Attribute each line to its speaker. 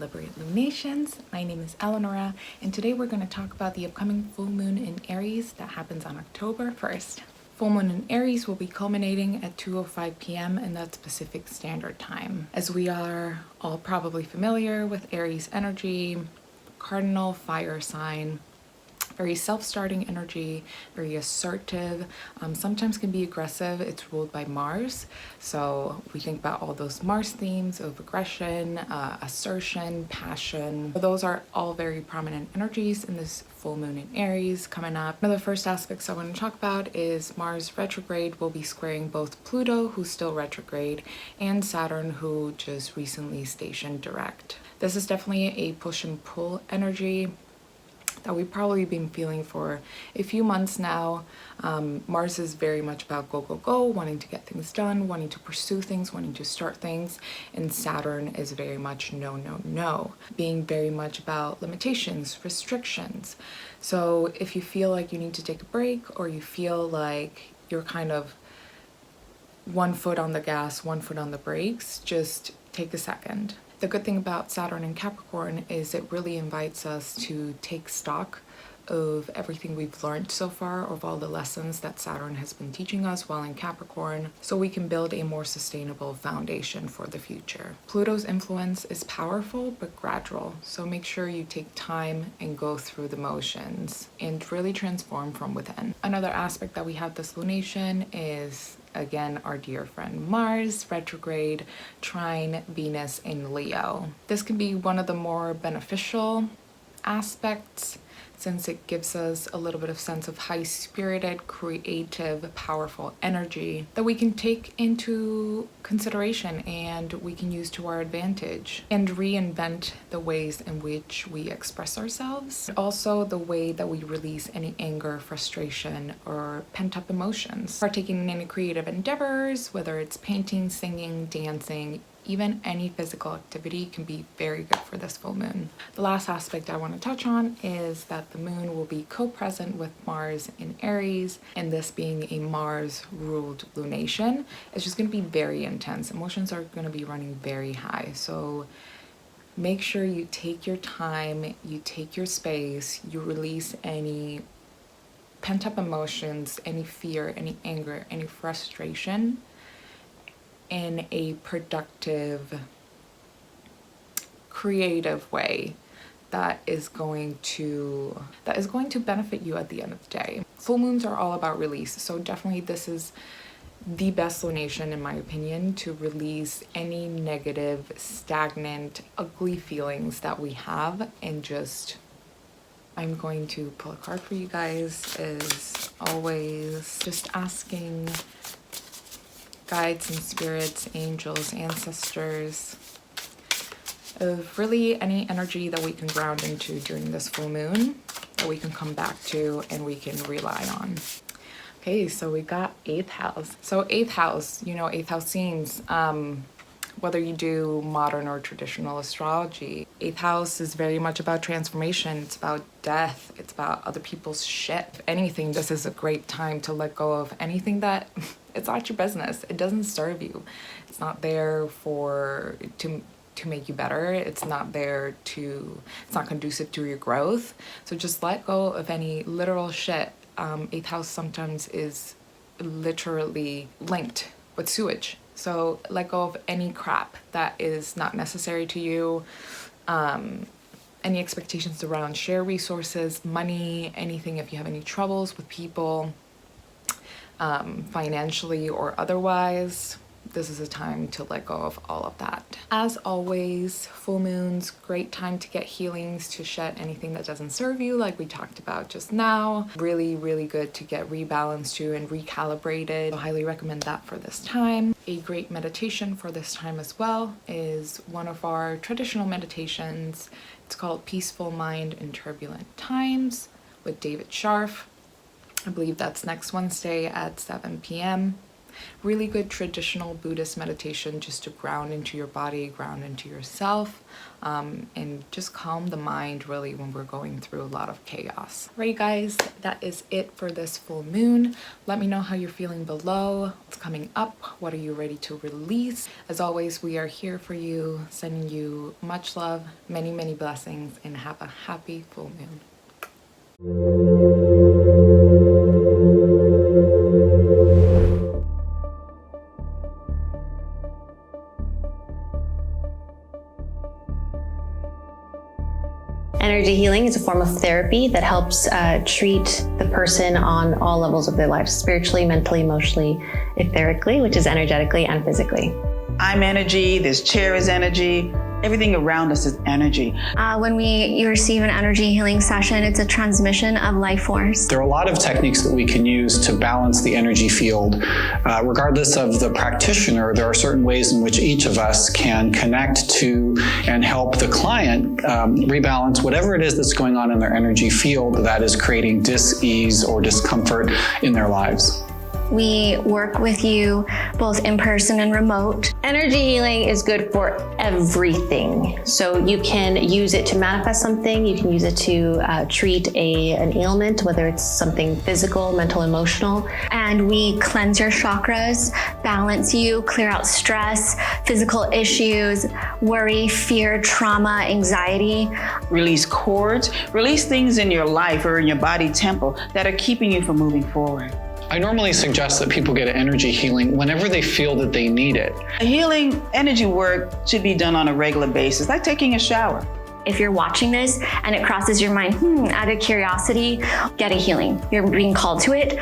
Speaker 1: Liberate Lunations. My name is EllenAura, and today we're going to talk about the upcoming full moon in Aries that happens on October 1st. Full moon in Aries will be culminating at 2:05 p.m. and that's Pacific Standard Time. As we are all probably familiar with Aries energy, cardinal fire sign, very self-starting energy, very assertive, sometimes can be aggressive. It's ruled by Mars. So we think about all those Mars themes of aggression, assertion, passion. Those are all very prominent energies in this full moon in Aries coming up. One of the first aspects I want to talk about is Mars retrograde will be squaring both Pluto, who's still retrograde, and Saturn, who just recently stationed direct. This is definitely a push and pull energy that we've probably been feeling for a few months now. Mars is very much about go, go, go, wanting to get things done, wanting to pursue things, wanting to start things. And Saturn is very much no, no, no, being very much about limitations, restrictions. So if you feel like you need to take a break, or you feel like you're kind of one foot on the gas, one foot on the brakes, just take a second. The good thing about Saturn and Capricorn is it really invites us to take stock of everything we've learned so far, of all the lessons that Saturn has been teaching us while in Capricorn, so we can build a more sustainable foundation for the future. Pluto's influence is powerful but gradual, so make sure you take time and go through the motions and really transform from within. Another aspect that we have this lunation is, again, our dear friend Mars retrograde trine Venus in Leo. This can be one of the more beneficial aspects, since it gives us a little bit of sense of high-spirited, creative, powerful energy that we can take into consideration and we can use to our advantage and reinvent the ways in which we express ourselves. Also, the way that we release any anger, frustration, or pent-up emotions. Partaking in any creative endeavors, whether it's painting, singing, dancing, even any physical activity can be very good for this full moon. The last aspect I want to touch on is that the moon will be co-present with Mars in Aries, and this being a Mars-ruled lunation, it's just going to be very intense. Emotions are going to be running very high. So make sure you take your time, you take your space, you release any pent-up emotions, any fear, any anger, any frustration, in a productive, creative way that is going to benefit you at the end of the day. Full moons are all about release, so definitely this is the best lunation, in my opinion, to release any negative, stagnant, ugly feelings that we have. And just, I'm going to pull a card for you guys, as always, just asking guides and spirits, angels, ancestors, of really any energy that we can ground into during this full moon, that we can come back to and we can rely on. Okay, so we got 8th house. So 8th house, you know, 8th house scenes, whether you do modern or traditional astrology, 8th house is very much about transformation. It's about death. It's about other people's shit. If anything, this is a great time to let go of anything that it's not your business. It doesn't serve you. It's not there to make you better. It's not conducive to your growth. So just let go of any literal shit. 8th house sometimes is literally linked with sewage. So let go of any crap that is not necessary to you. Any expectations around share resources, money, anything. If you have any troubles with people, financially or otherwise, this is a time to let go of all of that. As always, full moons, great time to get healings, to shed anything that doesn't serve you, like we talked about just now. Really, really good to get rebalanced to and recalibrated. I highly recommend that for this time. A great meditation for this time as well is one of our traditional meditations. It's called Peaceful Mind in Turbulent Times with David Scharf. I believe that's next Wednesday at 7 p.m. Really good traditional Buddhist meditation just to ground into your body, ground into yourself, and just calm the mind really when we're going through a lot of chaos. Right, guys, that is it for this full moon. Let me know how you're feeling below. What's coming up? What are you ready to release? As always, we are here for you, sending you much love, many, many blessings, and have a happy full moon.
Speaker 2: Energy healing is a form of therapy that helps treat the person on all levels of their life, spiritually, mentally, emotionally, etherically, which is energetically and physically.
Speaker 3: I'm energy, this chair is energy, everything around us is energy.
Speaker 4: When you receive an energy healing session, it's a transmission of life force.
Speaker 5: There are a lot of techniques that we can use to balance the energy field. Regardless of the practitioner, there are certain ways in which each of us can connect to and help the client rebalance whatever it is that's going on in their energy field that is creating dis-ease or discomfort in their lives.
Speaker 4: We work with you both in person and remote.
Speaker 2: Energy healing is good for everything. So you can use it to manifest something. You can use it to treat an ailment, whether it's something physical, mental, emotional.
Speaker 4: And we cleanse your chakras, balance you, clear out stress, physical issues, worry, fear, trauma, anxiety.
Speaker 3: Release cords, release things in your life or in your body temple that are keeping you from moving forward.
Speaker 5: I normally suggest that people get energy healing whenever they feel that they need it.
Speaker 3: Healing energy work should be done on a regular basis, like taking a shower.
Speaker 4: If you're watching this and it crosses your mind, out of curiosity, get a healing. You're being called to it.